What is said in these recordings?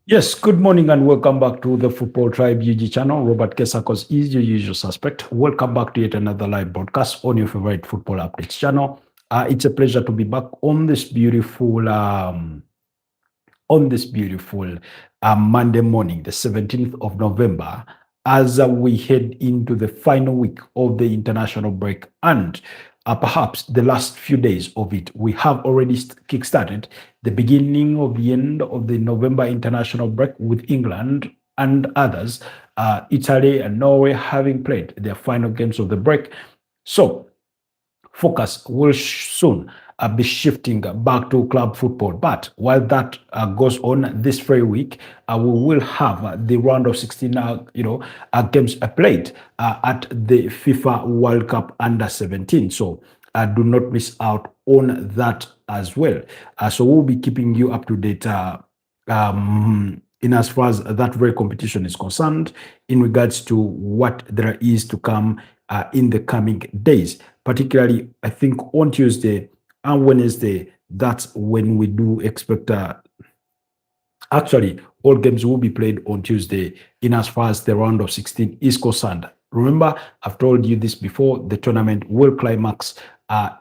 Yes, good morning and welcome back to the Football Tribe UG channel. Robert Kesakos is your usual suspect. Welcome back to yet another live broadcast on your favorite football updates channel. It's a pleasure to be back on this beautiful Monday morning, the 17th of November, as we head into the final week of the international break and perhaps the last few days of it. We have already kickstarted the beginning of the end of the November international break with England and others, Italy and Norway having played their final games of the break. So focus will soon be shifting back to club football. But while that goes on this very week, we will have the round of 16, games played at the FIFA World Cup under 17. So do not miss out on that as well. So we'll be keeping you up to date. In as far as that very competition is concerned, in regards to what there is to come in the coming days, particularly I think on Tuesday and Wednesday, that's when we do expect actually all games will be played on Tuesday in as far as the round of 16 is concerned. Remember, I've told you this before, the tournament will climax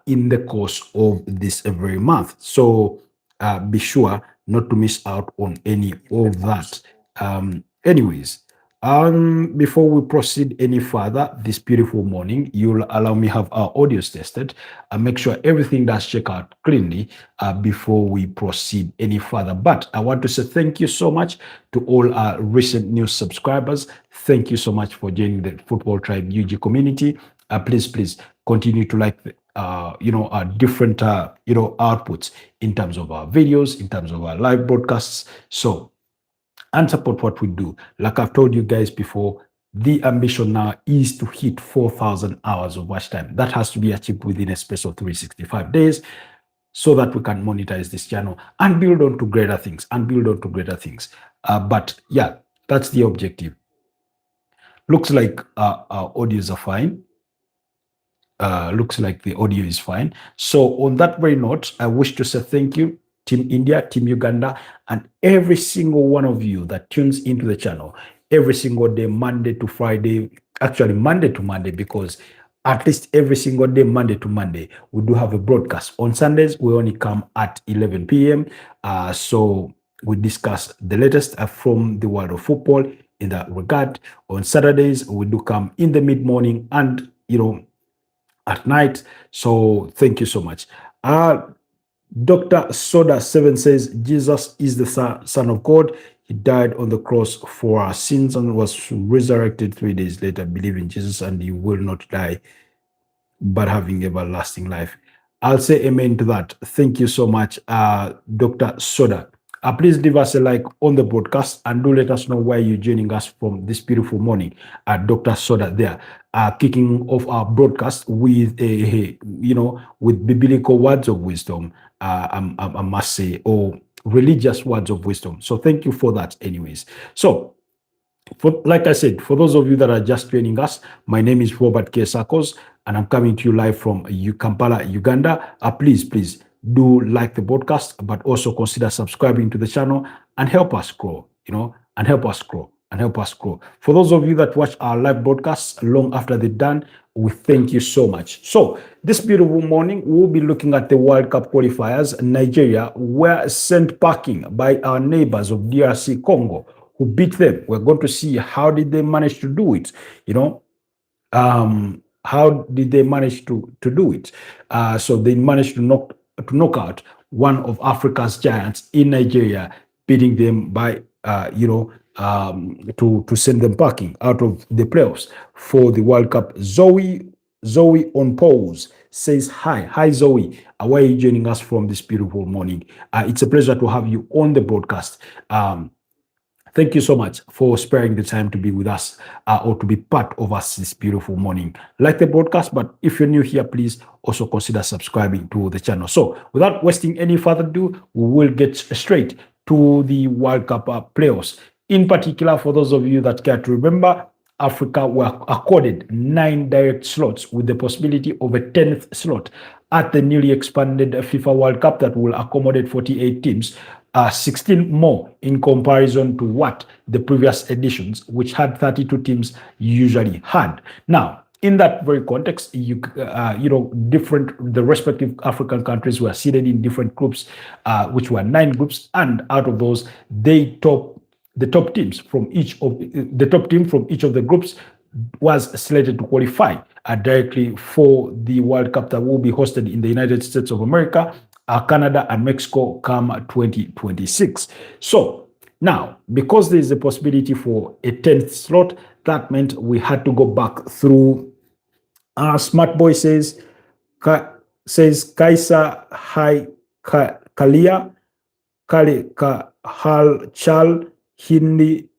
in the course of this very month. So be sure not to miss out on any of that. Anyways, before we proceed any further this beautiful morning, you'll allow me have our audios tested and make sure everything does check out cleanly before we proceed any further. But I want to say thank you so much to all our recent new subscribers. Thank you so much for joining the Football Tribe UG community. Please continue to like our different outputs in terms of our videos, in terms of our live broadcasts. So and support what we do. Like I've told you guys before, the ambition now is to hit 4,000 hours of watch time. That has to be achieved within a space of 365 days so that we can monetize this channel and build on to greater things but yeah, that's the objective. Looks like our audios are fine. Looks like the audio is fine. So on that very note, I wish to say thank you, Team India, Team Uganda, and every single one of you that tunes into the channel every single day, Monday to Friday, actually Monday to Monday, because at least every single day, Monday to Monday, we do have a broadcast. On Sundays, we only come at 11 p.m. So we discuss the latest from the world of football in that regard. On Saturdays, we do come in the mid-morning and, at night. So thank you so much. Dr. Soda 7 says, Jesus is the Son of God. He died on the cross for our sins and was resurrected 3 days later. Believe in Jesus and you will not die, but having everlasting life. I'll say amen to that. Thank you so much, Dr. Soda. Please leave us a like on the broadcast and do let us know where you're joining us from this beautiful morning. Dr. Soda there, kicking off our broadcast with with biblical words of wisdom, I must say, or religious words of wisdom. So thank you for that anyways. So like I said, for those of you that are just joining us, my name is Robert Kesakos, and I'm coming to you live from Kampala, Uganda. Please do like the broadcast, but also consider subscribing to the channel and help us grow, and help us grow. For those of you that watch our live broadcasts long after they're done, we thank you so much. So this beautiful morning, we'll be looking at the World Cup qualifiers. Nigeria were sent packing by our neighbors of DRC Congo, who beat them. We're going to see how did they manage to do it, how did they manage to do it? So they managed to knock out one of Africa's giants in Nigeria, beating them by to send them packing out of the playoffs for the World Cup. Zoe on pause says hi Zoe. Why are you joining us from this beautiful morning? It's a pleasure to have you on the broadcast. Thank you so much for sparing the time to be with us or to be part of us this beautiful morning. Like the broadcast, but if you're new here, please also consider subscribing to the channel. So without wasting any further ado, we will get straight to the World Cup playoffs. In particular, for those of you that care to remember, Africa were accorded 9 direct slots with the possibility of a 10th slot at the newly expanded FIFA World Cup that will accommodate 48 teams. 16 more in comparison to what the previous editions, which had 32 teams, usually had. Now, in that very context, the respective African countries were seated in different groups, which were 9 groups, and out of those, the top teams from each of the top team from each of the groups was slated to qualify directly for the World Cup that will be hosted in the United States of America, Canada, and Mexico come 2026. So now, because there is a possibility for a 10th slot, that meant we had to go back through. Smart Boy says Kaisa Hai Kalia Kale Kahal Chal Hindi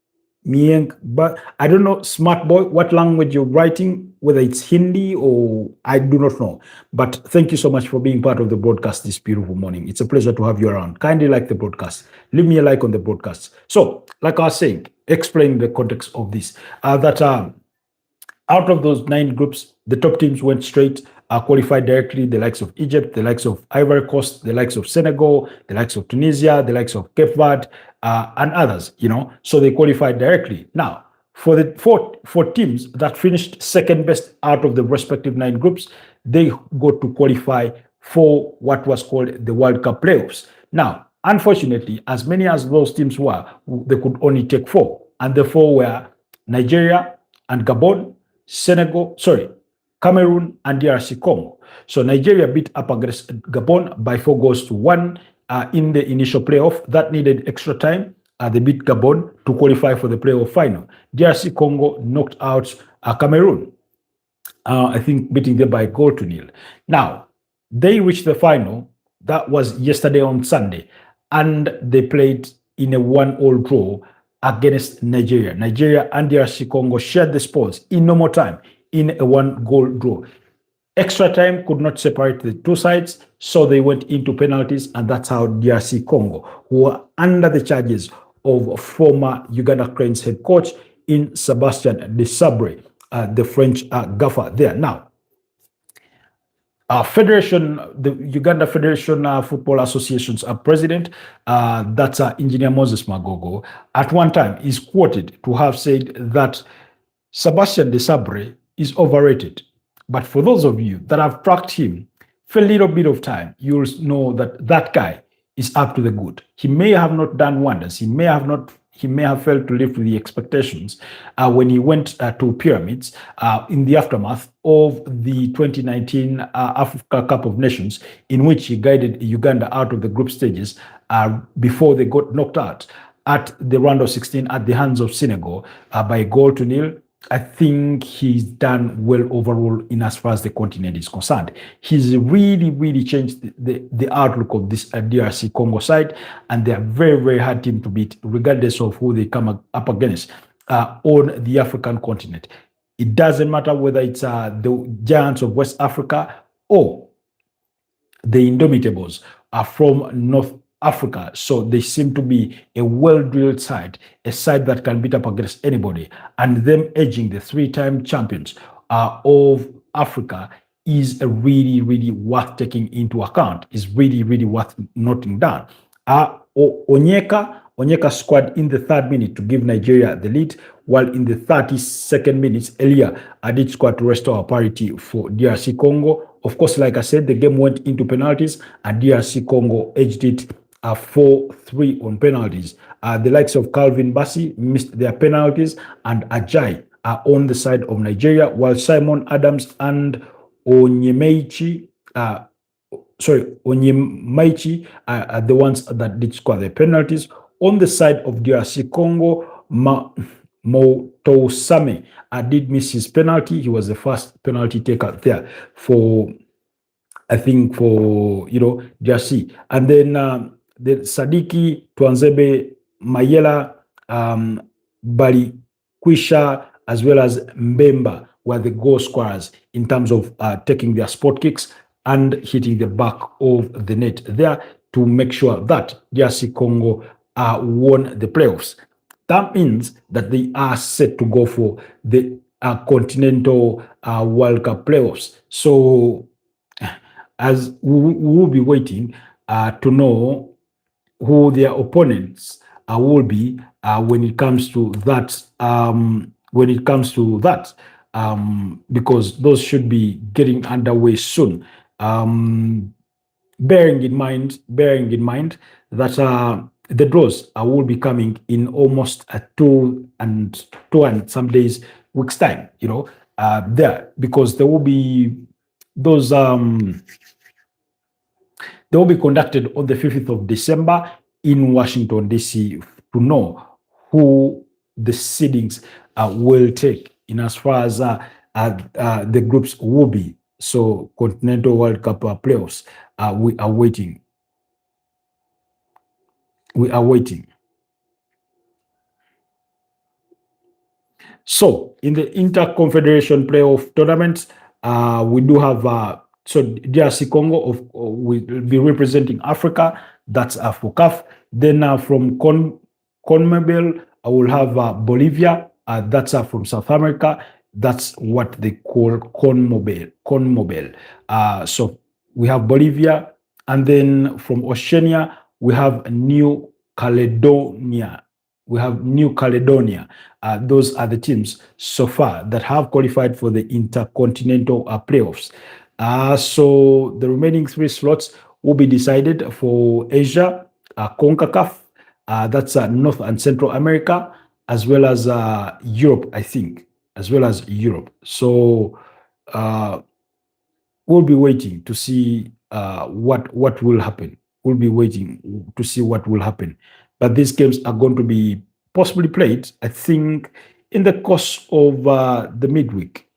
Mieng. But I don't know, Smart Boy, what language you're writing, whether it's Hindi or I do not know. But thank you so much for being part of the broadcast this beautiful morning. It's a pleasure to have you around. Kindly like the broadcast. Leave me a like on the broadcast. So, like I was saying, explain the context of this. Out of those 9 groups, the top teams went straight, qualified directly, the likes of Egypt, the likes of Ivory Coast, the likes of Senegal, the likes of Tunisia, the likes of Cape Verde, and others, so they qualified directly. Now, for the four teams that finished second best out of the respective 9 groups, they got to qualify for what was called the World Cup playoffs. Now, unfortunately, as many as those teams were, they could only take 4, and the 4 were Nigeria and Gabon, Cameroon, and DRC Congo. So Nigeria beat up against Gabon by 4-1 in the initial playoff. That needed extra time. They beat Gabon to qualify for the playoff final. DRC Congo knocked out Cameroon, I think beating them by 1-0. Now, they reached the final. That was yesterday on Sunday, and they played in a 1-1 draw against Nigeria. Nigeria and DRC Congo shared the spoils in normal time in a 1-goal draw. Extra time could not separate the two sides, so they went into penalties, and that's how DRC Congo, who were under the charges of former Uganda Cranes head coach in Sebastian Desabre, the French gaffer there. Now, the Uganda Federation Football Association's president, that's Engineer Moses Magogo, at one time is quoted to have said that Sebastian Desabre is overrated. But for those of you that have tracked him for a little bit of time, you'll know that that guy is up to the good. He may have not done wonders. He may have failed to live to the expectations when he went to Pyramids in the aftermath of the 2019 Africa Cup of Nations, in which he guided Uganda out of the group stages before they got knocked out at the round of 16 at the hands of Senegal by 1-0. I think he's done well overall in as far as the continent is concerned. He's really, really changed the outlook of this DRC Congo side, and they're a very, very hard team to beat, regardless of who they come up against on the African continent. It doesn't matter whether it's the giants of West Africa or the Indomitables from North Africa. So they seem to be a well-drilled side, a side that can beat up against anybody, and them edging the 3-time champions of Africa is a really, really worth taking into account, is really, really worth noting down. Onyeka scored in the 3rd minute to give Nigeria the lead, while in the 32nd minute, Elia did score to restore parity for DRC Congo. Of course, like I said, the game went into penalties, and DRC Congo edged it 4-3 on penalties. The likes of Calvin Bassi missed their penalties, and Ajay are on the side of Nigeria, while Simon Adams and Onyemaichi are the ones that did score the penalties. On the side of DRC Congo, Motosame did miss his penalty. He was the first penalty taker there for DRC. And then the Sadiki, Twanzebe, Mayela, Balikwisha, as well as Mbemba were the goal scorers in terms of taking their spot kicks and hitting the back of the net there to make sure that DRC Congo won the playoffs. That means that they are set to go for the Continental World Cup playoffs. So, as we will be waiting to know who their opponents will be when it comes to that. Because those should be getting underway soon. Bearing in mind that the draws will be coming in almost two and some days weeks time. There, because there will be those they will be conducted on the 5th of December in Washington, D.C., to know who the seedings will take in as far as the groups will be. So, Continental World Cup playoffs, we are waiting. We are waiting. So, in the Interconfederation Playoff Tournament, we do have so DRC Congo will be representing Africa. That's for CAF. Then from CONMEBOL, I will have Bolivia. That's from South America. That's what they call CONMEBOL. So we have Bolivia, and then from Oceania we have New Caledonia. Those are the teams so far that have qualified for the intercontinental playoffs. So the remaining 3 slots will be decided for Asia, CONCACAF, that's North and Central America, as well as Europe, I think, as well as Europe. So we'll be waiting to see what will happen. We'll be waiting to see what will happen. But these games are going to be possibly played, I think, in the course of the midweek.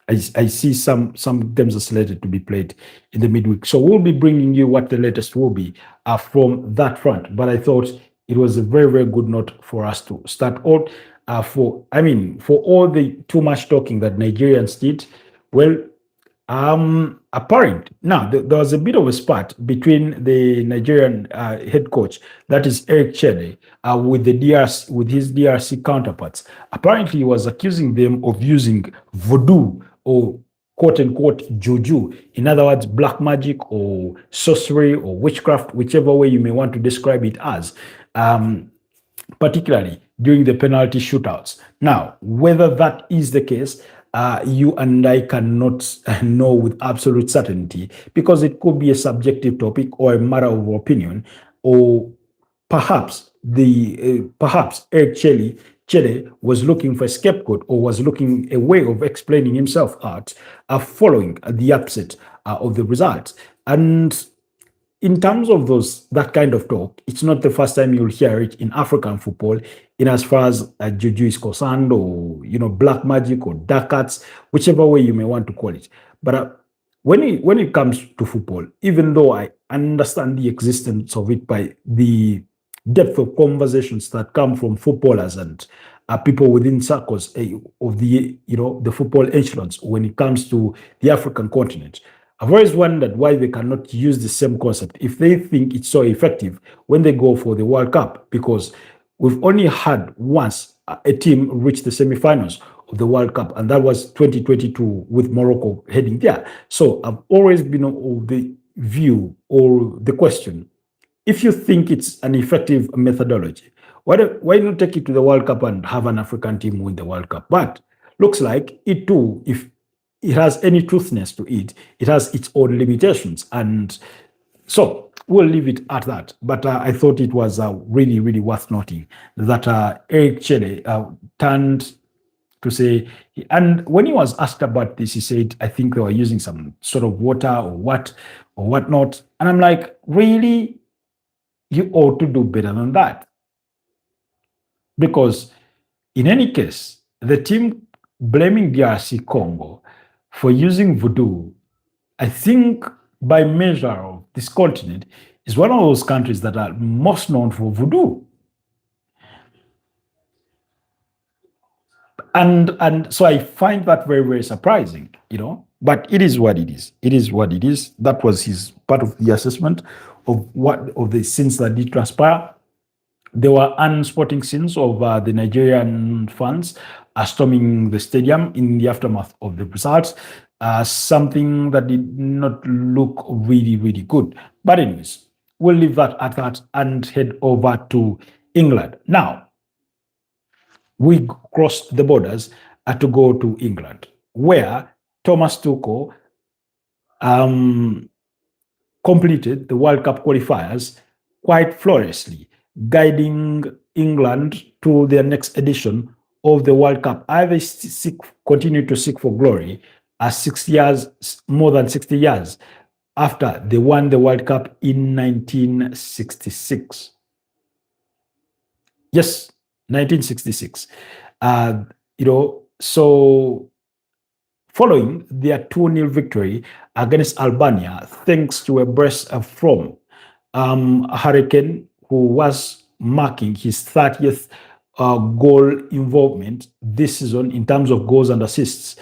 I see some games are slated to be played in the midweek. So we'll be bringing you what the latest will be from that front. But I thought it was a very, very good note for us to start out. For all the too much talking that Nigerians did, well, apparent. Now, there was a bit of a spat between the Nigerian head coach, that is Eric Chede, with his DRC counterparts. Apparently, he was accusing them of using voodoo or quote unquote juju. In other words, black magic or sorcery or witchcraft, whichever way you may want to describe it as. Particularly during the penalty shootouts. Now, whether that is the case, you and I cannot know with absolute certainty, because it could be a subjective topic or a matter of opinion, or perhaps Eric Chede was looking for a scapegoat, or was looking a way of explaining himself out following the upset of the results. And in terms of that kind of talk, it's not the first time you'll hear it in African football, in as far as juju is concerned, or black magic or dark arts, whichever way you may want to call it. But when it comes to football, even though I understand the existence of it by the depth of conversations that come from footballers and people within circles of the football echelons when it comes to the African continent, I've always wondered why they cannot use the same concept if they think it's so effective when they go for the World Cup, because we've only had once a team reach the semifinals of the World Cup, and that was 2022 with Morocco heading there. So I've always been of the view or the question, if you think it's an effective methodology, why not take it to the World Cup and have an African team win the World Cup? But looks like it too, if it has any truthness to it, it has its own limitations. And so we'll leave it at that. But I thought it was really, really worth noting that Eric Chede turned to say, and when he was asked about this, he said, I think they were using some sort of water or whatnot. And I'm like, really? You ought to do better than that. Because in any case, the team blaming DRC Congo for using voodoo, I think by measure of this continent, is one of those countries that are most known for voodoo. And so I find that very, very surprising, but it is what it is. It is what it is. That was his part of the assessment of the sins that did transpire. There were unsporting scenes of the Nigerian fans storming the stadium in the aftermath of the results, something that did not look really, really good. But anyways, we'll leave that at that and head over to England. Now, we crossed the borders to go to England, where Thomas Tuchel um, completed the World Cup qualifiers quite flawlessly, guiding England to their next edition of the World Cup. I they continue to seek for glory as 6 years, more than 60 years after they won the World Cup in 1966. Yes, 1966. So following their 2-0 victory against Albania, thanks to a burst from Hurricane, who was marking his 30th goal involvement this season in terms of goals and assists.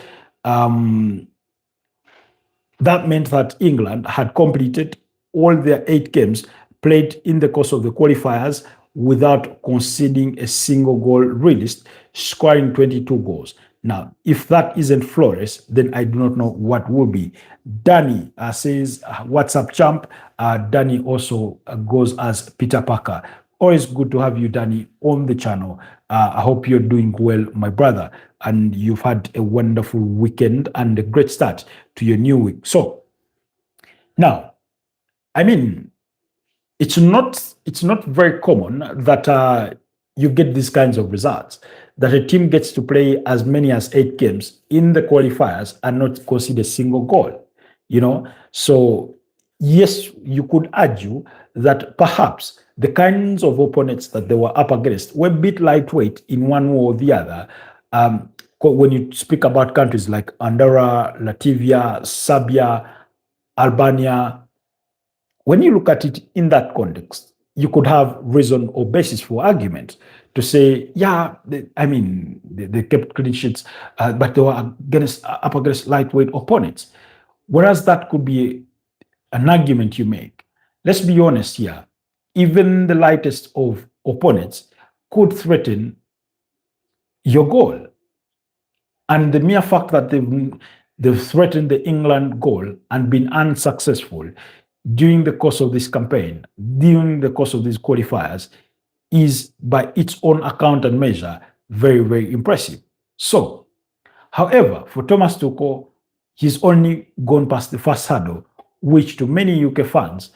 That meant that England had completed all their 8 games played in the course of the qualifiers without conceding a single goal released, scoring 22 goals. Now, if that isn't flawless, then I do not know what will be. Danny says, "What's up, champ?" Danny also goes as Peter Parker. Always good to have you, Danny, on the channel. I hope you're doing well, my brother, and you've had a wonderful weekend and a great start to your new week. So now, I mean, it's not very common that you get these kinds of results, that a team gets to play as many as 8 games in the qualifiers and not concede a single goal. So yes, you could argue that perhaps the kinds of opponents that they were up against were a bit lightweight in one way or the other. When you speak about countries like Andorra, Latvia, Serbia, Albania, when you look at it in that context, you could have reason or basis for argument to say, yeah, they kept clean sheets, but they were up against lightweight opponents. Whereas that could be an argument you make. Let's be honest here. Even the lightest of opponents could threaten your goal. And the mere fact that they've threatened the England goal and been unsuccessful during the course of this campaign, during the course of these qualifiers, is by its own account and measure very, very impressive. So, however, for Thomas Tuchel, he's only gone past the first hurdle, which to many UK fans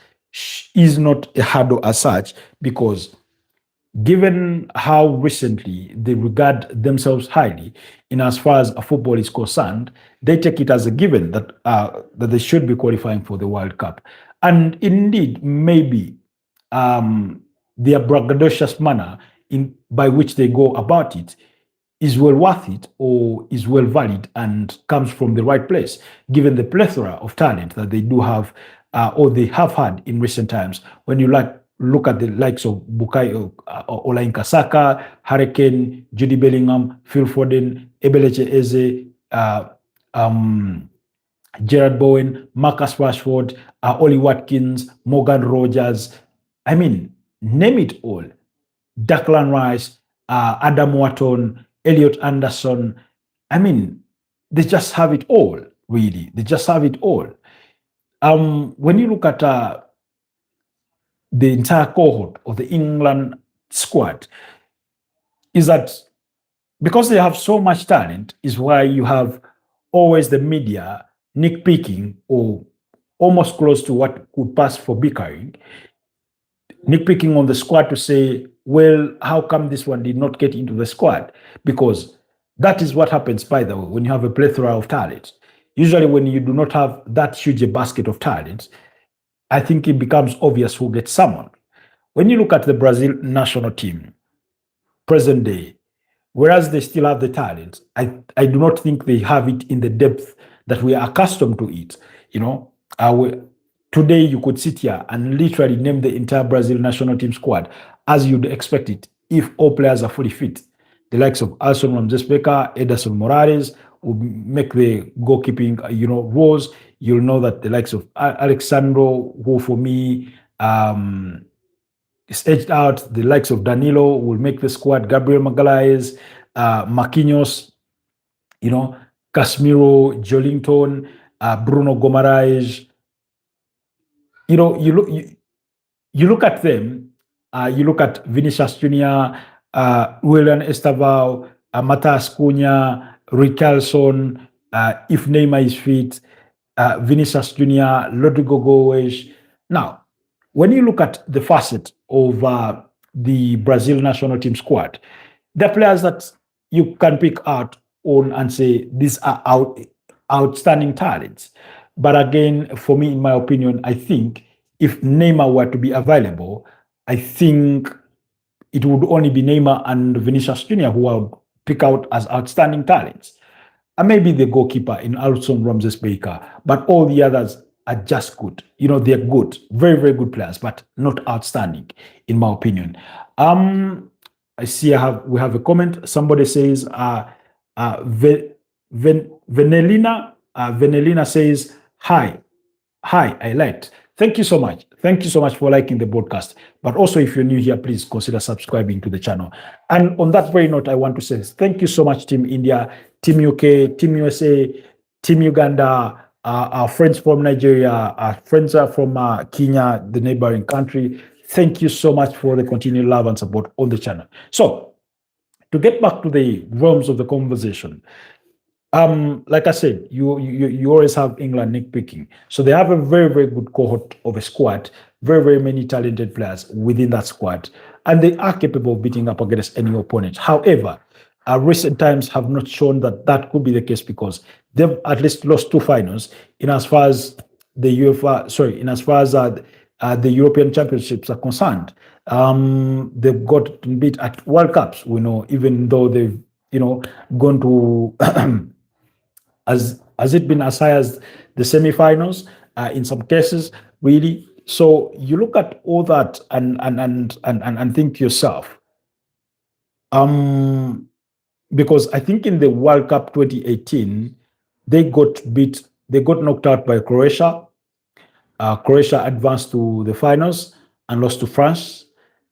is not a hurdle as such, because given how recently they regard themselves highly in as far as football is concerned, they take it as a given that they should be qualifying for the World Cup. And indeed, maybe their braggadocious manner by which they go about it is well worth it, or is well valid and comes from the right place, given the plethora of talent that they do have, or they have had in recent times. When you look at the likes of Bukayo Olayinka Saka, Hurricane, Jude Bellingham, Phil Foden, Ebeleche Eze, Gerard Bowen, Marcus Rashford, Ollie Watkins, Morgan Rogers. I mean, name it all. Declan Rice, Adam Wharton, Elliot Anderson. I mean, they just have it all, really. They just have it all. When you look at the entire cohort of the England squad, is that because they have so much talent, is why you have always the media nitpicking, or almost close to what could pass for bickering, nitpicking on the squad to say, well, how come this one did not get into the squad? Because that is what happens, by the way, when you have a plethora of talent. Usually when you do not have that huge a basket of talent, I think it becomes obvious who gets summoned. When you look at the Brazil national team, present day, whereas they still have the talent, I do not think they have it in the depth that we are accustomed to it. Today you could sit here and literally name the entire Brazil national team squad as you'd expect it if all players are fully fit. The likes of Alson Ramses Becker, Ederson Morales will make the goalkeeping, roles. You'll know that the likes of Alexandro, who for me is edged out, the likes of Danilo will make the squad. Gabriel Magalhaes, Marquinhos, Casemiro, Joelinton, Bruno Guimaraes. you look at them, you look at Vinicius Junior, William Estaval, Matas Cunha, Richarlison, if Neymar is fit, Vinicius Junior, Rodrigo Goes. Now, when you look at the facet of the Brazil national team squad, the players that you can pick out on and say these are outstanding talents. But again, for me, in my opinion, I think if Neymar were to be available, I think it would only be Neymar and Vinicius Junior who I would pick out as outstanding talents. And maybe the goalkeeper in Alson Ramses Baker, but all the others are just good. You know, they're good, very, very good players, but not outstanding, in my opinion. I see we have a comment. Somebody says, Venelina says, hi, hi, I liked. Thank you so much. Thank you so much for liking the broadcast. But also, if you're new here, please consider subscribing to the channel. And on that very note, I want to say thank you so much, Team India, Team UK, Team USA, Team Uganda, our friends from Nigeria, our friends are from Kenya, the neighboring country. Thank you so much for the continued love and support on the channel. So, to get back to the realms of the conversation, like I said, you always have England nitpicking. So they have a very, very good cohort of a squad, very, very many talented players within that squad, and they are capable of beating up against any opponent. However, recent times have not shown that that could be the case because they've at least lost two finals in as far as the in as far as the European Championships are concerned. They've got beat at World Cups, we know, even though they've gone to has it been as high as the semifinals in some cases, really? So you look at all that and think to yourself, because I think in the World Cup 2018, they got knocked out by Croatia. Croatia advanced to the finals and lost to France.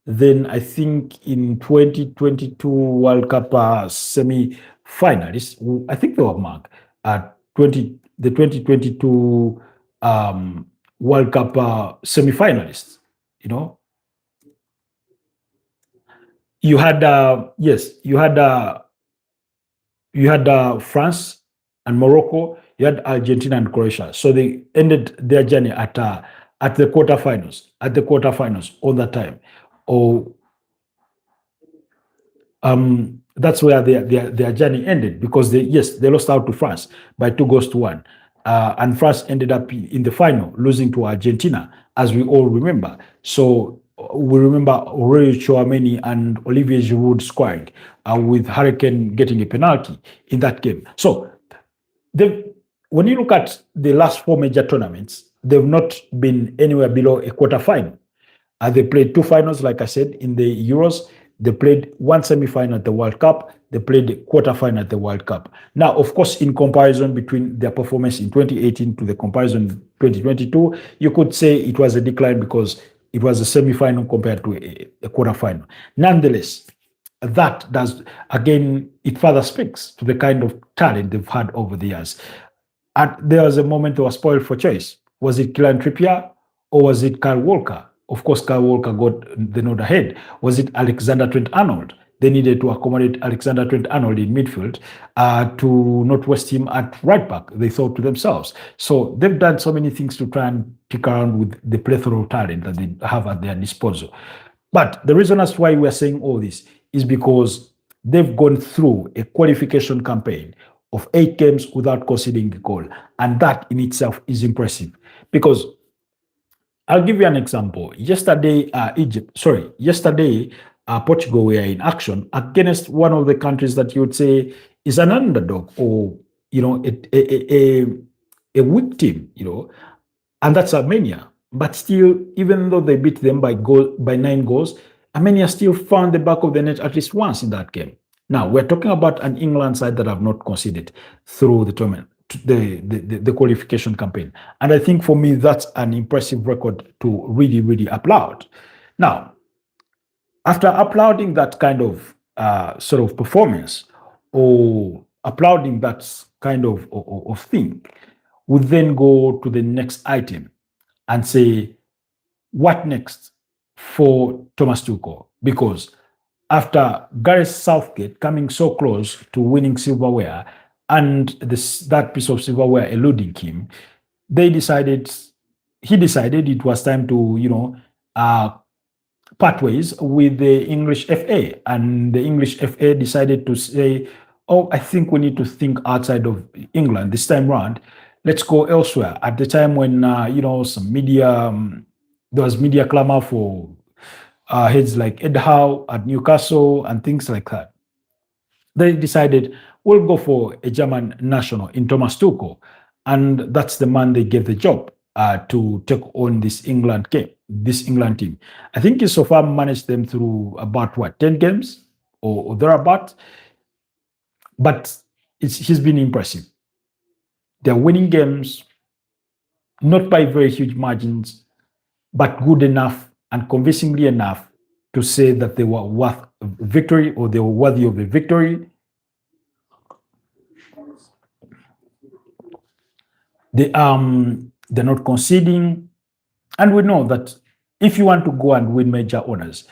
Then I think in 2022 World Cup semi-finalists, I think they were marked the 2022 World Cup semi-finalists. You know, you had France and Morocco. You had Argentina and Croatia. So they ended their journey at the quarterfinals. At the quarterfinals all that time. Or that's where their journey ended because they lost out to France by 2-1, and France ended up in the final losing to Argentina, as we all remember. So we remember Aurelio Chouameni and Olivier Giroud scoring, with Hurricane getting a penalty in that game. So when you look at the last four major tournaments, they've not been anywhere below a quarterfinal. They played two finals, like I said, in the Euros. They played one semi-final at the World Cup. They played the quarterfinal at the World Cup. Now, of course, in comparison between their performance in 2018 to the comparison 2022, you could say it was a decline because it was a semi-final compared to a quarterfinal. Nonetheless, that does, again, it further speaks to the kind of talent they've had over the years. And there was a moment they were spoiled for choice. Was it Kylian Trippier or was it Kyle Walker? Of course, Kyle Walker got the nod ahead. Was it Alexander Trent-Arnold? They needed to accommodate Alexander Trent-Arnold in midfield to not waste him at right back, they thought to themselves. So they've done so many things to try and pick around with the plethora of talent that they have at their disposal. But the reason as why we're saying all this is because they've gone through a qualification campaign of 8 games without conceding a goal. And that in itself is impressive because I'll give you an example. Yesterday, Portugal were in action against one of the countries that you would say is an underdog or, a weak team, and that's Armenia. But still, even though they beat them by 9 goals, Armenia still found the back of the net at least once in that game. Now, we're talking about an England side that have not conceded through the tournament, the qualification campaign. And I think for me, that's an impressive record to really, really applaud. Now, after applauding that kind of sort of performance or applauding that kind of thing, we then go to the next item and say, what next? for Thomas Tuchel because after Gareth Southgate coming so close to winning silverware and that piece of silverware eluding him, they decided he decided it was time to part ways with the English FA, and the English FA decided to say, "Oh, I think we need to think outside of England this time round. Let's go elsewhere." At the time when some media, there was media clamor for heads like Ed Howe at Newcastle and things like that. They decided we'll go for a German national in Thomas Tuchel, and that's the man they gave the job to take on this England team. I think he so far managed them through about 10 games or thereabout, but he's been impressive. They're winning games, not by very huge margins, but good enough and convincingly enough to say that they were worth victory or they were worthy of a victory. They're not conceding, and we know that if you want to go and win major honors,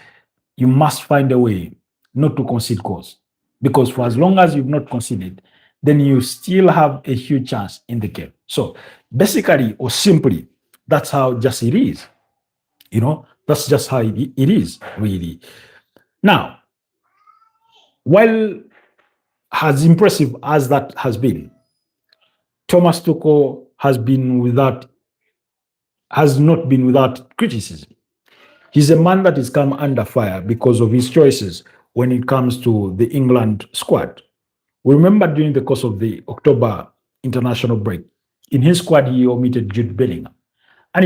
you must find a way not to concede goals, because for as long as you've not conceded, then you still have a huge chance in the game. So basically or simply, that's how just it is. That's just how it is, really. Now, while as impressive as that has been, Thomas Tuchel has not been without criticism. He's a man that has come under fire because of his choices when it comes to the England squad. We remember during the course of the October international break, in his squad he omitted Jude Bellingham, and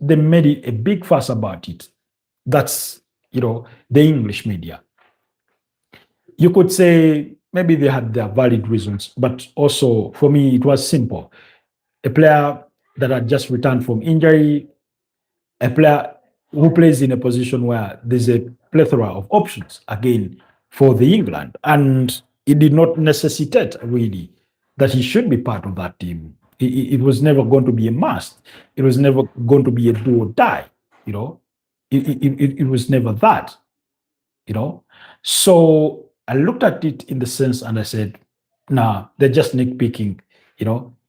they made a big fuss about it. That's the English media. You could say maybe they had their valid reasons, but also for me it was simple. A player that had just returned from injury, a player who plays in a position where there's a plethora of options again for the England, and it did not necessitate really that he should be part of that team. It was never going to be a must. It was never going to be a do or die. It was never that. So I looked at it in the sense and I said, nah, they're just nitpicking.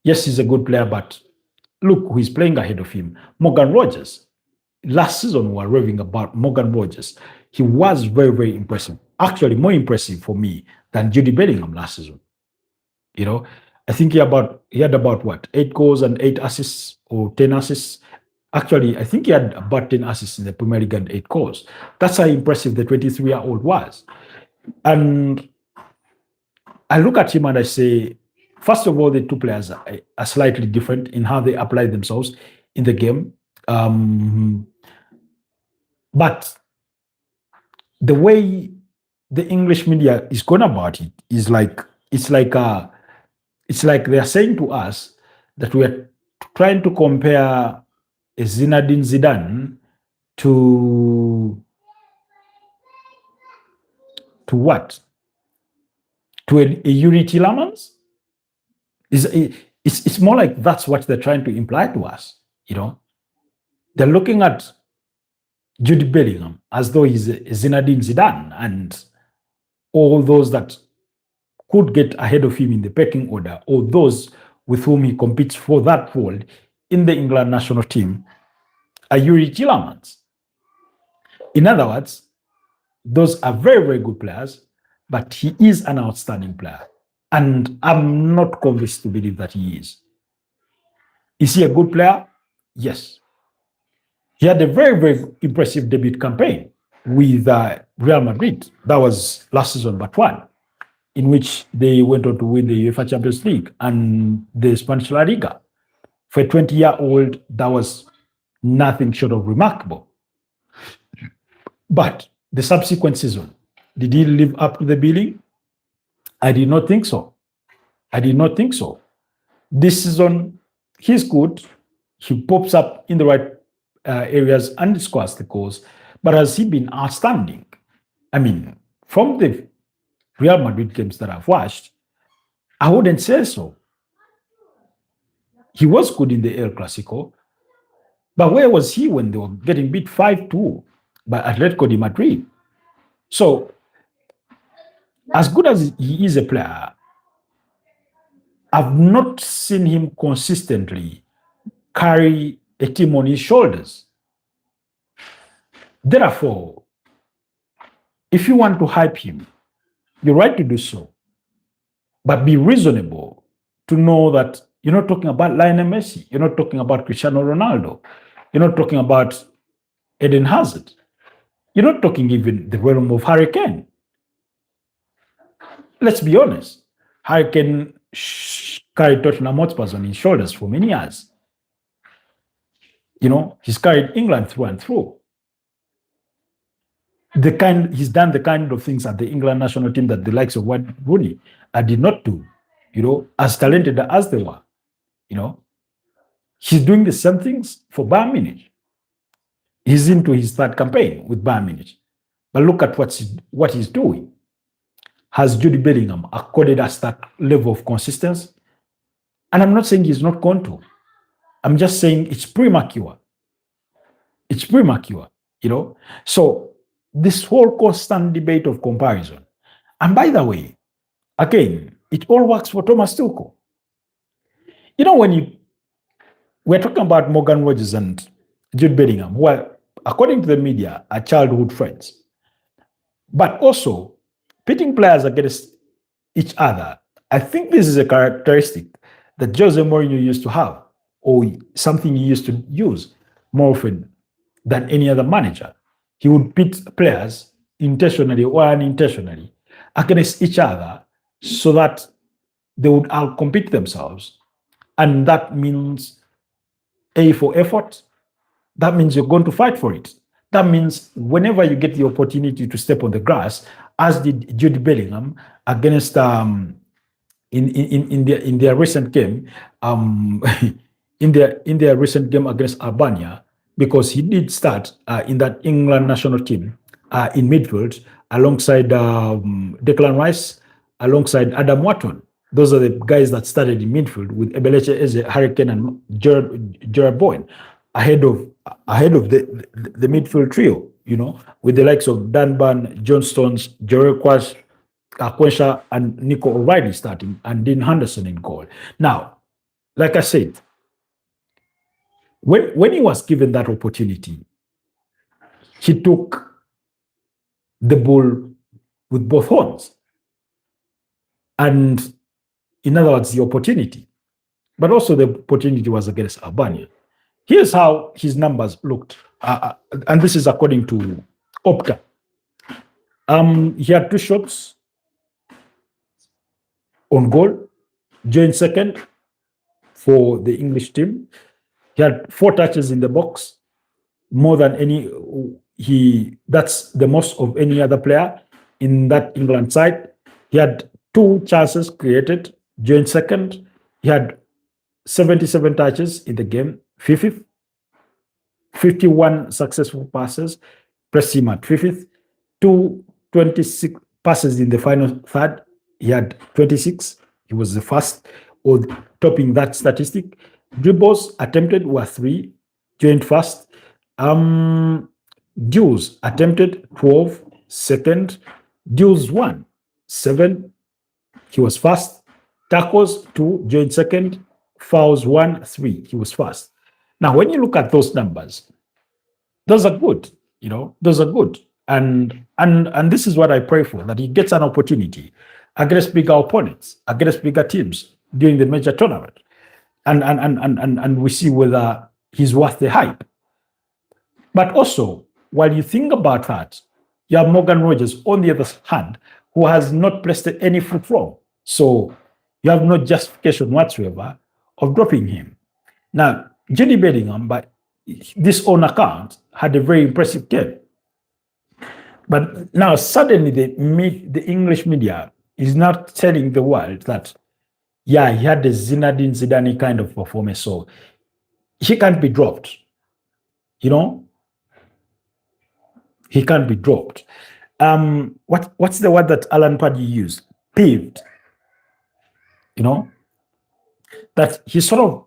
Yes, he's a good player, but look who is playing ahead of him. Morgan Rogers. Last season, we were raving about Morgan Rogers. He was very, very impressive. Actually, more impressive for me than Jude Bellingham last season. I think he had about 8 goals and 8 assists or 10 assists. Actually, I think he had about 10 assists in the Premier League and 8 goals. That's how impressive the 23-year-old was. And I look at him and I say, first of all, the two players are slightly different in how they apply themselves in the game. But the way the English media is going about it is it's like they're saying to us that we're trying to compare a Zinedine Zidane to what? To a Yuri Tillemans? It's more like that's what they're trying to imply to us. They're looking at Jude Bellingham as though he's a Zinedine Zidane, and all those that could get ahead of him in the pecking order, or those with whom he competes for that role in the England national team, are Yuri Tillemans. In other words, those are very, very good players, but he is an outstanding player. And I'm not convinced to believe that he is. Is he a good player? Yes. He had a very, very impressive debut campaign with Real Madrid. That was last season, but one, in which they went on to win the UEFA Champions League and the Spanish La Liga. For a 20-year-old, that was nothing short of remarkable. But the subsequent season, did he live up to the billing? I did not think so. This season, he's good. He pops up in the right areas and scores the goals. But has he been outstanding? I mean, from the Real Madrid games that I've watched, I wouldn't say so. He was good in the El Clasico, but where was he when they were getting beat 5-2? by Atletico de Madrid. So, as good as he is a player, I've not seen him consistently carry a team on his shoulders. Therefore, if you want to hype him, you're right to do so. But be reasonable to know that you're not talking about Lionel Messi. You're not talking about Cristiano Ronaldo. You're not talking about Eden Hazard. You're not talking even the realm of Harry Kane. Let's be honest. Harry Kane carried Tottenham Hotspur on his shoulders for many years. He's carried England through and through. He's done the kind of things at the England national team that the likes of Wayne Rooney did not do. As talented as they were. He's doing the same things for Bayern Munich. He's into his third campaign with Bayern Munich. But look at what he's doing. Has Jude Bellingham accorded us that level of consistency? And I'm not saying he's not going to. I'm just saying it's premature. It's premature, So this whole constant debate of comparison. And by the way, again, it all works for Thomas Tuchel. When we're talking about Morgan Rogers and Jude Bellingham, who are, according to the media, are childhood friends. But also, pitting players against each other, I think this is a characteristic that Jose Mourinho used to have, or something he used to use more often than any other manager. He would pit players intentionally or unintentionally against each other so that they would outcompete themselves. And that means A, for effort. That means you're going to fight for it. That means whenever you get the opportunity to step on the grass, as did Jude Bellingham against in their recent game, in their recent game against Albania, because he did start in that England national team in midfield alongside Declan Rice, alongside Adam Wharton. Those are the guys that started in midfield with Ebeleche Eze, Harry Kane, and Gerard Bowen ahead of the midfield trio, with the likes of Dan Burn, John Stones, Jerry Quash, Quensha, and Nico O'Reilly starting, and Dean Henderson in goal. Now, like I said, when he was given that opportunity, he took the bull with both horns. And in other words, the opportunity. But also the opportunity was against Albania. Here's how his numbers looked. And this is according to Opta. He had 2 shots on goal, joined second for the English team. He had 4 touches in the box, more than any. That's the most of any other player in that England side. He had 2 chances created, joined second. He had 77 touches in the game, 51 successful passes, press him at 50th, 26 passes in the final third. He had 26. He was the first, or topping that statistic. Dribbles attempted were 3, joined first. Duels attempted 12, second. Duels 1, 7. He was first. Tackles 2, joined second. Fouls 1, 3. He was first. Now, when you look at those numbers, those are good. Those are good. And this is what I pray for, that he gets an opportunity against bigger opponents, against bigger teams during the major tournament. And we see whether he's worth the hype. But also, while you think about that, you have Morgan Rogers on the other hand, who has not placed any foot wrong. So you have no justification whatsoever of dropping him. Now, Jude Bellingham, by this own account, had a very impressive game. But now suddenly the English media is not telling the world that, yeah, he had the Zinedine Zidane kind of performance, so he can't be dropped. He can't be dropped. What's the word that Alan Pardee used? Peeved. That he sort of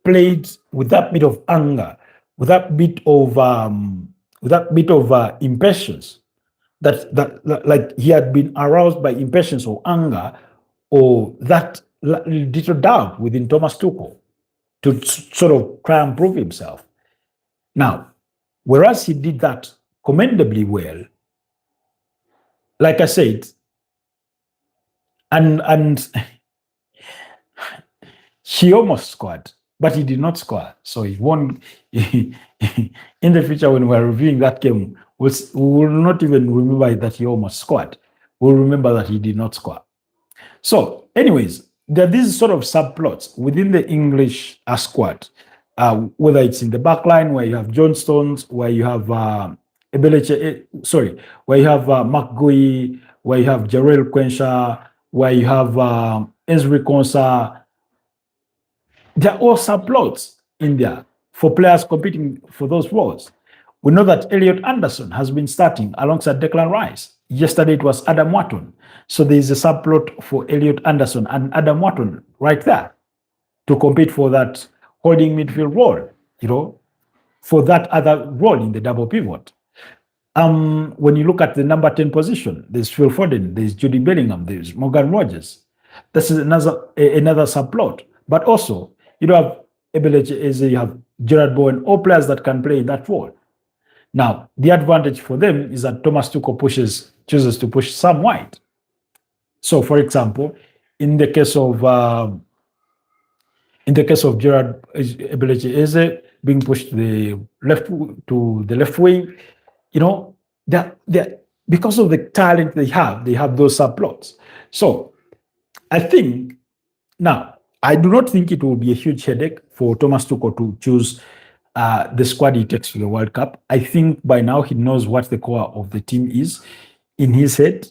played with that bit of anger, with that bit of with that bit of impatience, that like he had been aroused by impatience or anger, or that little doubt within Thomas Tuchel to sort of try and prove himself. Now, whereas he did that commendably well, like I said, and he almost scored, but he did not score. So he won. In the future, when we're reviewing that game, we will not even remember that he almost scored. We'll remember that he did not score. So, anyways, there are these sort of subplots within the English squad, whether it's in the back line where you have John Stones, where you have where you have McGui, where you have Jarrell Quensha, where you have Ezri Konsa. There are all subplots in there for players competing for those roles. We know that Elliot Anderson has been starting alongside Declan Rice. Yesterday it was Adam Wharton. So there is a subplot for Elliot Anderson and Adam Wharton right there to compete for that holding midfield role, for that other role in the double pivot. When you look at the number 10 position, there's Phil Foden, there's Jude Bellingham, there's Morgan Rogers. This is another subplot. But also, you have Ebeleche Eze, you have Gerard Bowen, all players that can play in that role. Now, the advantage for them is that Thomas Tuchel chooses to push Sam White. So, for example, in the case of Gerard Ebeleche Eze being pushed to the left wing, because of the talent they have those subplots. So, I think now, I do not think it will be a huge headache for Thomas Tuchel to choose the squad he takes to the World Cup. I think by now he knows what the core of the team is in his head.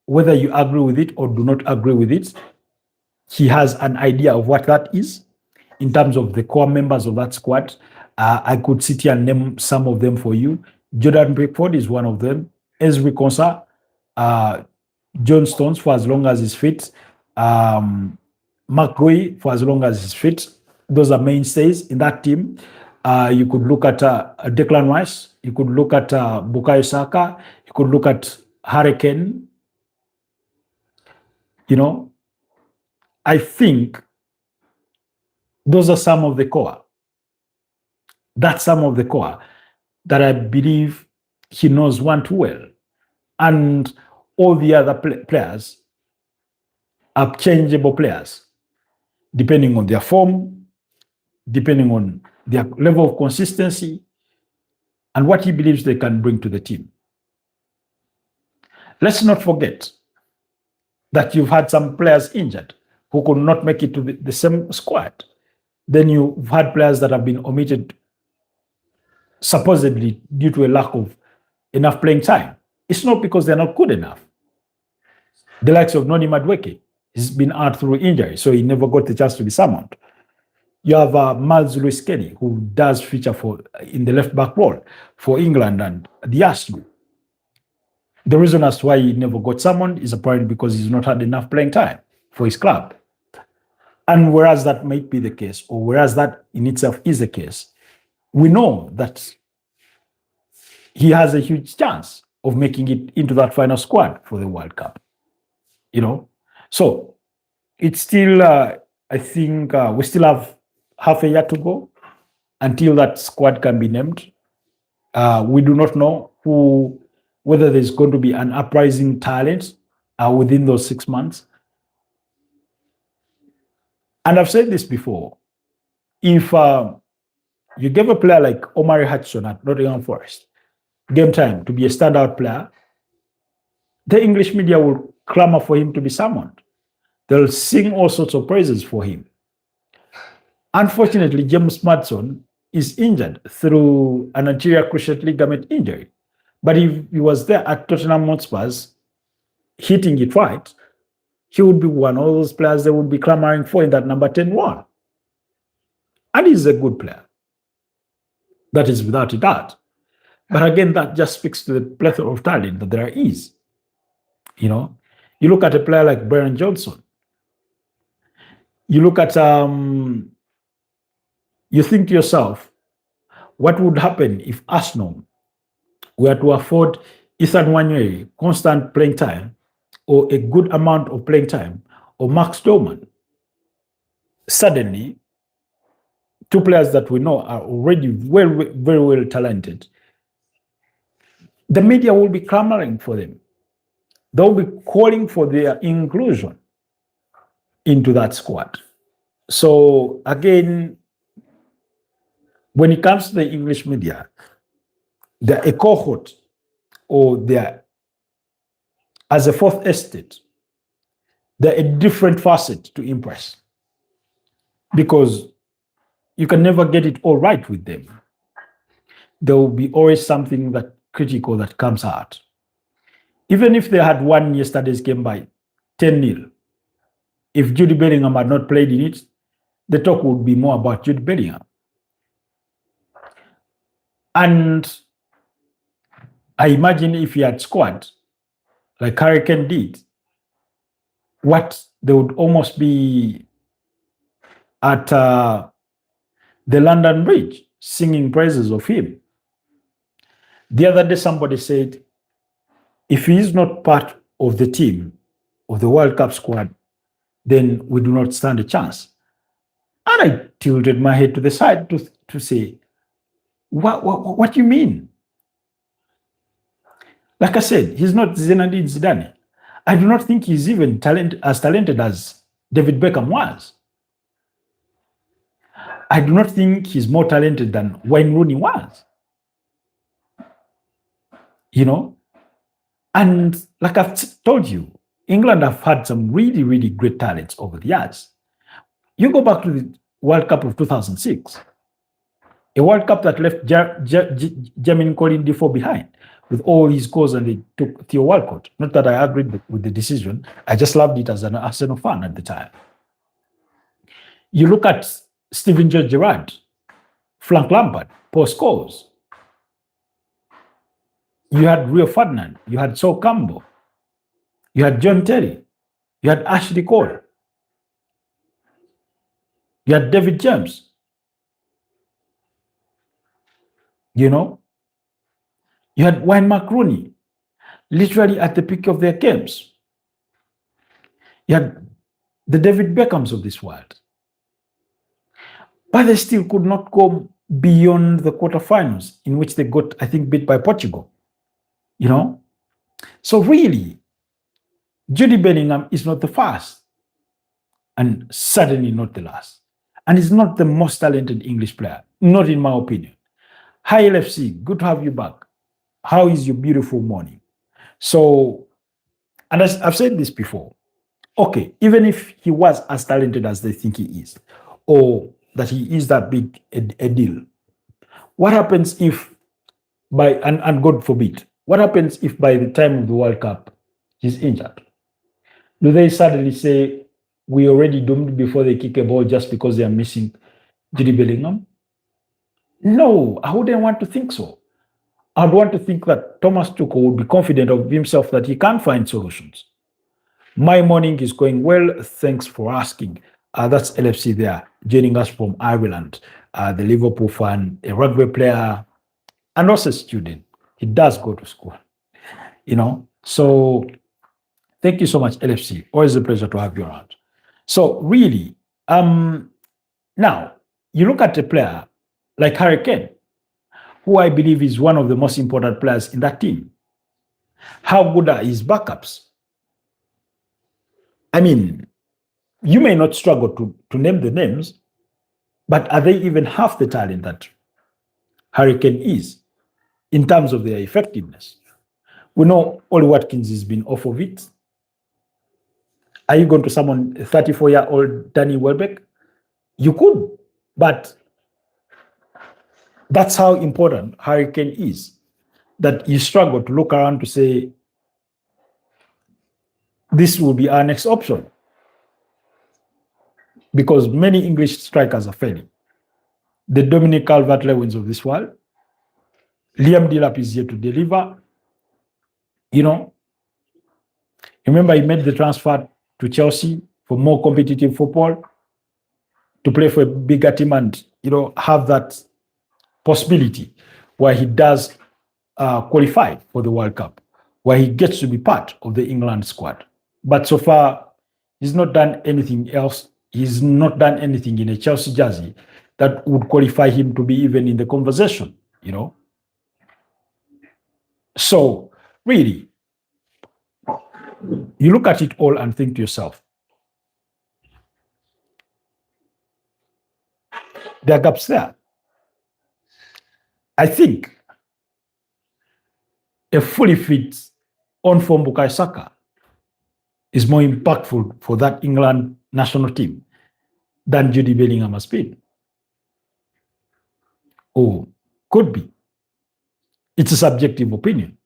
Whether you agree with it or do not agree with it, he has an idea of what that is in terms of the core members of that squad. I could sit here and name some of them for you. Jordan Pickford is one of them. Ezri Konsa, John Stones for as long as he's fit. McGui for as long as he's fit. Those are mainstays in that team. You could look at Declan Rice. You could look at Bukayo Saka. You could look at Harry Kane. I think those are some of the core. That's some of the core that I believe he knows one too well. And all the other players are changeable players, depending on their form, depending on their level of consistency, and what he believes they can bring to the team. Let's not forget that you've had some players injured who could not make it to the same squad. Then you've had players that have been omitted supposedly due to a lack of enough playing time. It's not because they're not good enough. The likes of Noni Madueke has been out through injury, so he never got the chance to be summoned. You have Miles Lewis Kelly, who does feature in the left back role for England and the Arsenal. The reason as to why he never got summoned is apparently because he's not had enough playing time for his club. And whereas that might be the case, or whereas that in itself is the case, we know that he has a huge chance of making it into that final squad for the World Cup. So it's still, I think we still have half a year to go until that squad can be named. We do not know whether there's going to be an uprising talent within those 6 months. And I've said this before, if you give a player like Omari Hudson at Nottingham Forest game time to be a standout player, the English media will clamor for him to be summoned. They'll sing all sorts of praises for him. Unfortunately, James Maddison is injured through an anterior cruciate ligament injury. But if he was there at Tottenham Hotspurs, hitting it right, he would be one of those players they would be clamoring for in that number 10 role. And he's a good player. That is without a doubt. But again, that just speaks to the plethora of talent that there is. You look at a player like Brian Johnson. You look at, you think to yourself, what would happen if Arsenal were to afford Ethan Wanyoe constant playing time or a good amount of playing time or Max Doman, suddenly two players that we know are already very well talented, the media will be clamoring for them. They'll be calling for their inclusion into that squad. So again, when it comes to the English media, they're a cohort or they're as a fourth estate, they're a different facet to impress because you can never get it all right with them. There will be always something that critical that comes out. Even if they had won yesterday's game by 10-0, if Jude Bellingham had not played in it, the talk would be more about Jude Bellingham. And I imagine if he had scored, like Harry Kane did, what they would almost be at the London Bridge singing praises of him. The other day, somebody said, if he is not part of the team of the World Cup squad, then we do not stand a chance. And I tilted my head to the side to say, what do you mean? Like I said, he's not Zinedine Zidane. I do not think he's even as talented as David Beckham was. I do not think he's more talented than Wayne Rooney was. You know? And like I've told you, England have had some really great talents over the years. You go back to the World Cup of 2006, a World Cup that left Jermaine Colin Defoe behind with all his goals, and they took Theo Walcott. Not that I agreed with the decision. I just loved it as an Arsenal fan at the time. You look at Steven Gerrard, Frank Lampard, Paul Scholes. You had Rio Ferdinand. You had Sol Campbell. You had John Terry. You had Ashley Cole. You had David James. You know? You had Wayne Rooney, literally at the peak of their games. You had the David Beckhams of this world. But they still could not go beyond the quarterfinals, in which they got, I think, beat by Portugal. You know? So really, Jude Bellingham is not the first, and certainly not the last. And he's not the most talented English player, not in my opinion. Hi LFC, good to have you back. How is your beautiful morning? So, and as I've said this before, okay, even if he was as talented as they think he is, or that he is that big a deal, what happens if and God forbid, what happens if by the time of the World Cup he's injured? Do they suddenly say, we already doomed before they kick a ball just because they are missing Jude Bellingham? No, I wouldn't want to think so. I'd want to think that Thomas Tuchel would be confident of himself that he can find solutions. My morning is going well. Thanks for asking. That's LFC there, joining us from Ireland, the Liverpool fan, a rugby player, and also a student. He does go to school, you know. So thank you so much, LFC. Always a pleasure to have you around. So really, now you look at a player like Harry Kane, who I believe is one of the most important players in that team. How good are his backups? I mean, you may not struggle to name the names, but are they even half the talent that Harry Kane is in terms of their effectiveness? We know Ollie Watkins has been off of it. Are you going to summon a 34-year-old Danny Welbeck? You could, but that's how important Harry Kane is, that you struggle to look around to say, this will be our next option. Because many English strikers are failing. The Dominic Calvert-Lewins of this world, Liam Delap is here to deliver. You know, remember he made the transfer to Chelsea for more competitive football, to play for a bigger team and, you know, have that possibility where he does qualified for the World Cup, where he gets to be part of the England squad. But so far, he's not done anything else. He's not done anything in a Chelsea jersey that would qualify him to be even in the conversation, you know. So, really, you look at it all and think to yourself, there are gaps there. I think a fully fit on-form Bukayo Saka is more impactful for that England national team than Jude Bellingham has been. Or could be. It's a subjective opinion.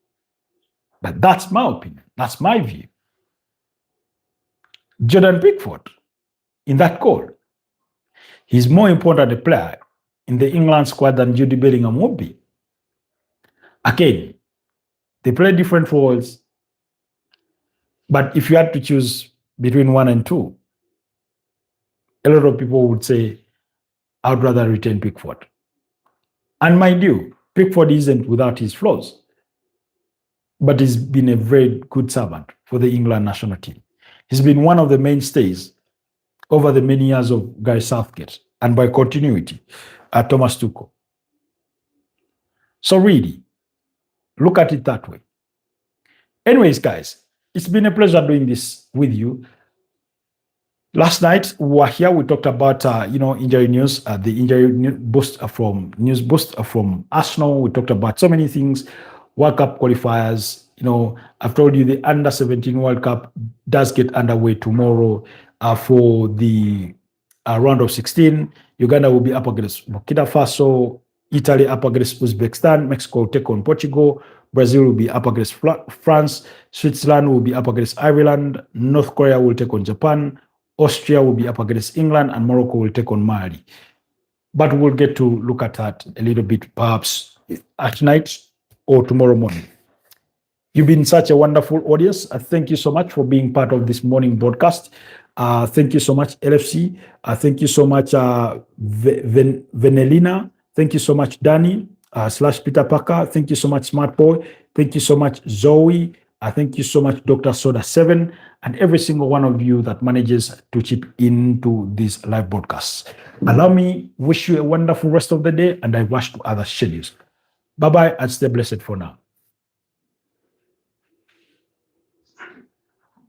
But that's my opinion. That's my view. Jordan Pickford, in that call, he's more important a player in the England squad than Jude Bellingham would be. Again, they play different roles. But if you had to choose between 1 and 2, a lot of people would say, I would rather retain Pickford. And mind you, Pickford isn't without his flaws, but he's been a very good servant for the England national team. He's been one of the mainstays over the many years of Gareth Southgate, and by continuity, Thomas Tuchel. So really, look at it that way. Anyways, guys, it's been a pleasure doing this with you. Last night we were here. We talked about injury news, the injury boost from news boost from Arsenal. We talked about so many things, World Cup qualifiers. I've told you the Under-17 World Cup does get underway tomorrow for the round of 16. Uganda will be up against Burkina Faso, Italy up against Uzbekistan, Mexico will take on Portugal, Brazil will be up against France, Switzerland will be up against Ireland, North Korea will take on Japan, Austria will be up against England, and Morocco will take on Mali. But we'll get to look at that a little bit, perhaps at night or tomorrow morning. You've been such a wonderful audience. Thank you so much for being part of this morning broadcast. Thank you so much, LFC. Thank you so much, Venelina. Thank you so much, Danny / Peter Parker. Thank you so much, Smart Boy. Thank you so much, Zoe. Thank you so much, Dr. Soda 7, and every single one of you that manages to chip into these live broadcasts. Allow me wish you a wonderful rest of the day, and I rush to other schedules. Bye-bye and stay blessed for now.